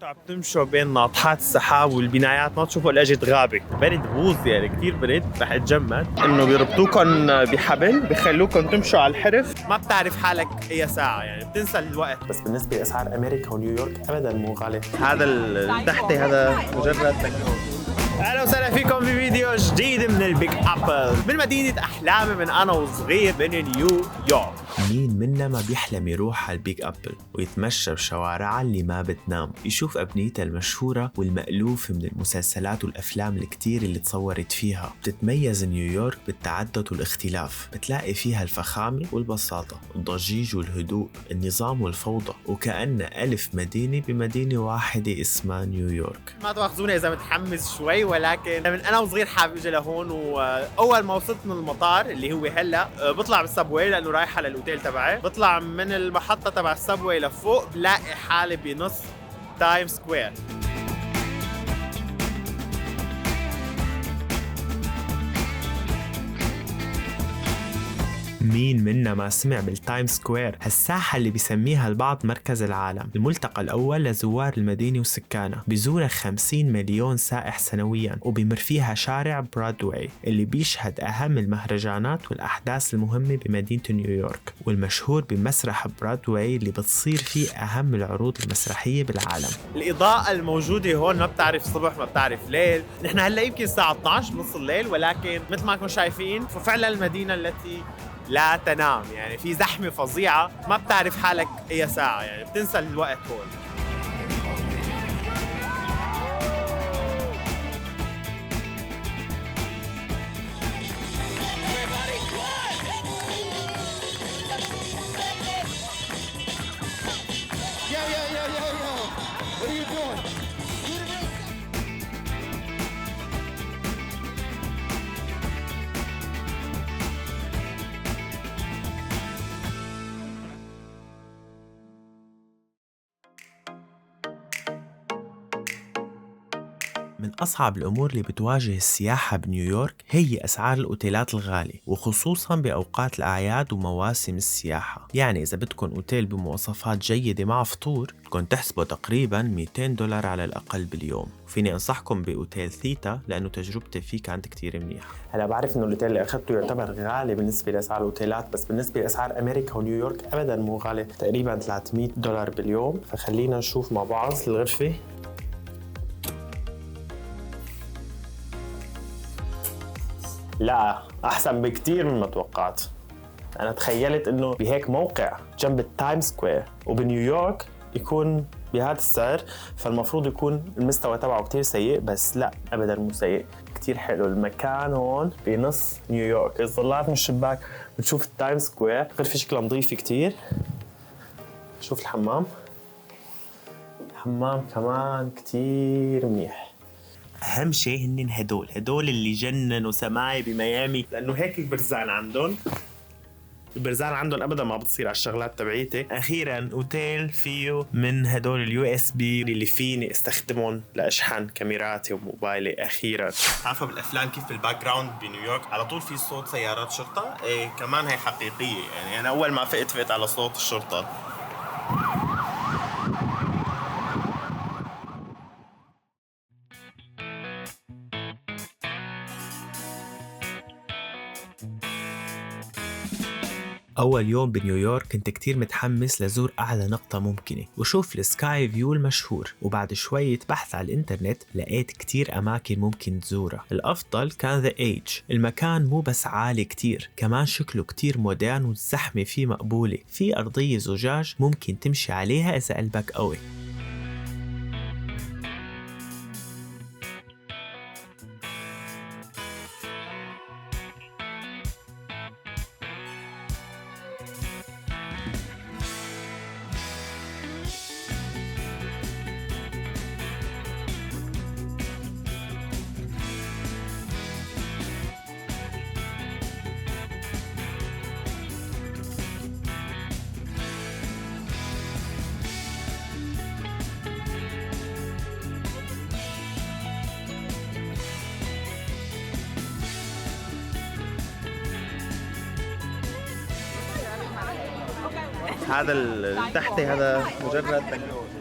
عم تمشوا بين ناطحات السحاب والبنايات، ما تشوفوا الا اجت غابه، برد بوز يعني كثير برد، رح يتجمد. انه بيربطوكم بحبل، بخلوكم تمشوا على الحرف، ما بتعرف حالك اي ساعه، يعني بتنسى الوقت. بس بالنسبة لأسعار أمريكا ونيويورك أبداً مو غالي. هذا التحتي هذا مجرد تكنولوجيا. اهلا وسهلا فيكم في فيديو جديد من البيج ابل من مدينة احلامي من انا وصغير من نيويورك. مين منا ما بيحلم يروح على البيج أبل ويتمشى بشوارعها اللي ما بتنام، يشوف أبنيتها المشهورة والمألوفة من المسلسلات والأفلام الكتير اللي تصورت فيها. بتتميز نيويورك بالتعدد والاختلاف، بتلاقي فيها الفخامة والبساطة، الضجيج والهدوء، النظام والفوضى، وكأن ألف مدينة بمدينة واحدة اسمها نيويورك. ما تواخذوني إذا متحمس شوي، ولكن من أنا وصغير حابب أجي لهون. وأول ما وصلت من المطار اللي هو هلا بطلع بالسبوي لأنه رايح على الأوتيل تبعي، بطلع من المحطة تبع السبوي لفوق بلاقي حالي بنص تايم سكوير. مين منا ما سمع بالتايم سكوير، هالساحة اللي بيسميها البعض مركز العالم، الملتقى الأول لزوار المدينة وسكانها، بيزورها 50 مليون سائح سنوياً، وبيمر فيها شارع برودواي اللي بيشهد أهم المهرجانات والأحداث المهمة بمدينة نيويورك، والمشهور بمسرح برودواي اللي بتصير فيه أهم العروض المسرحية بالعالم. الإضاءة الموجودة هون ما بتعرف صبح ما بتعرف ليل، نحن هلا يمكن الساعة 12 بنص الليل، ولكن مثل ما كنتم شايفين ففعلا المدينة التي لا تنام، يعني في زحمة فظيعة، ما بتعرف حالك أي ساعة، يعني بتنسى الوقت هون. من أصعب الأمور اللي بتواجه السياحة بنيويورك هي أسعار الأوتيلات الغالية، وخصوصاً بأوقات الأعياد ومواسم السياحة. يعني إذا بدكن أوتيل بمواصفات جيدة مع فطور بدكن تحسبوا تقريباً $200 على الأقل باليوم. فيني أنصحكم بأوتيل ثيتا لأنه تجربتي فيه كانت كتير منيحة. هلا بعرف إنه الأوتيل اللي أخذته يعتبر غالي بالنسبة لأسعار الأوتيلات، بس بالنسبة لأسعار أمريكا ونيويورك أبداً مو غالي، تقريباً $300 باليوم. فخلينا نشوف مع بعض الغرفة. لا، أحسن بكتير مما توقعت. أنا تخيلت إنه بهيك موقع جنب التايم سكوير وبنيويورك يكون بهذا السعر، فالمفروض يكون المستوى تبعه كتير سيء، بس لا أبداً مو سيء، كتير حلو. المكان هون بنص نيويورك، إذا طلعت من الشباك بتشوف التايم سكوير. غرفة شكلها نظيفة كتير. شوف الحمام كمان كتير منيح. أهم شيء هنن هدول اللي جننوا سماي بميامي، لأنه هيك البرزان عندهم. البرزان عندهم أبدا ما بتصير على الشغلات تبعيتي. أخيرا أوتيل فيه من هدول USB اللي فيني استخدمهم لأشحن كاميراتي وموبايلي. أخيرا عارفة بالأفلام كيف بالباك جراوند بنيويورك على طول في صوت سيارات شرطة؟ إيه كمان هي حقيقية، يعني أنا أول ما فقت على صوت الشرطة. أول يوم بنيويورك كنت كتير متحمس لزور أعلى نقطة ممكنة وشوف السكاي فيو المشهور، وبعد شوية بحث على الإنترنت لقيت كتير أماكن ممكن تزورها. الأفضل كان The Edge. المكان مو بس عالي كتير، كمان شكله كتير مودرن والزحمة فيه مقبولة، في أرضية زجاج ممكن تمشي عليها إذا قلبك قوي. هذا التحتي هذا مجرد تكنولوجيا.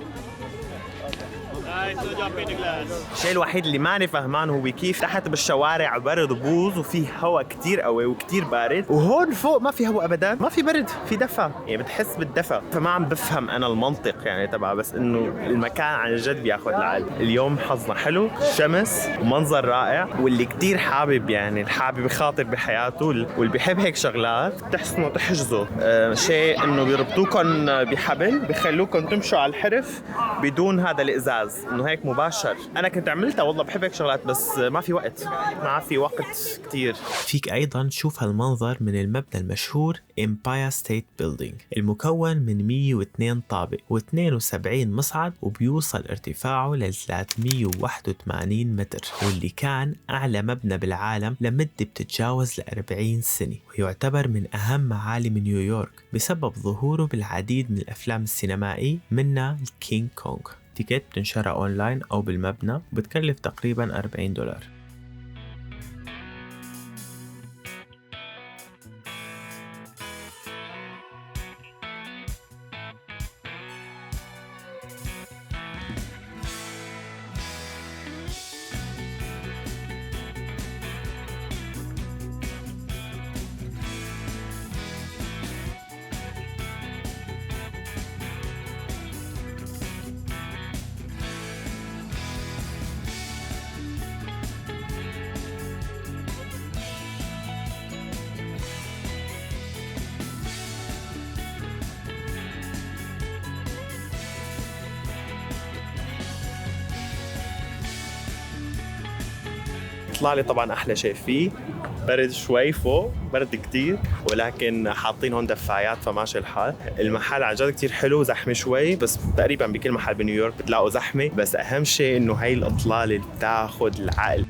الشيء الوحيد اللي ماني فهمان هو كيف تحت بالشوارع برد بوز وفي هواء كتير قوي وكتير بارد، وهون فوق ما في هواء ابدا، ما في برد، في دفى، يعني بتحس بالدفى. فما عم بفهم انا المنطق يعني تبع، بس انه المكان عن جد بياخذ العقل. اليوم حظنا حلو، شمس ومنظر رائع، واللي كتير حابب يعني الحابب يخاطر بحياته واللي بيحب هيك شغلات تحسنوا تحجزوا شيء انه بيربطوكم بحبل بيخلوكم تمشوا على الحرف بدون هذا الازاز، انه هيك مباشر. انا كنت عملتها والله، بحب هيك شغلات بس ما في وقت، ما في وقت كتير. فيك أيضاً تشوف هالمنظر من المبنى المشهور Empire State Building المكون من 102 طابق و72 مصعد، وبيوصل ارتفاعه ل 381 متر، واللي كان أعلى مبنى بالعالم لمدة بتتجاوز ل 40 سنة، ويعتبر من أهم معالم نيويورك بسبب ظهوره بالعديد من الأفلام السينمائية منها الكينج كونغ. تيكت بتنشرى أونلاين أو بالمبنى وبتكلف تقريباً $40. طلع لي طبعا احلى شيء فيه برد شوي فوق، برد كتير، ولكن حاطين هون دفايات فماشي الحال. المحل عن جد كتير حلو، زحمه شوي بس تقريبا بكل محل بنيويورك بتلاقوا زحمه، بس اهم شيء انه هاي الاطلال اللي بتاخذ العقل.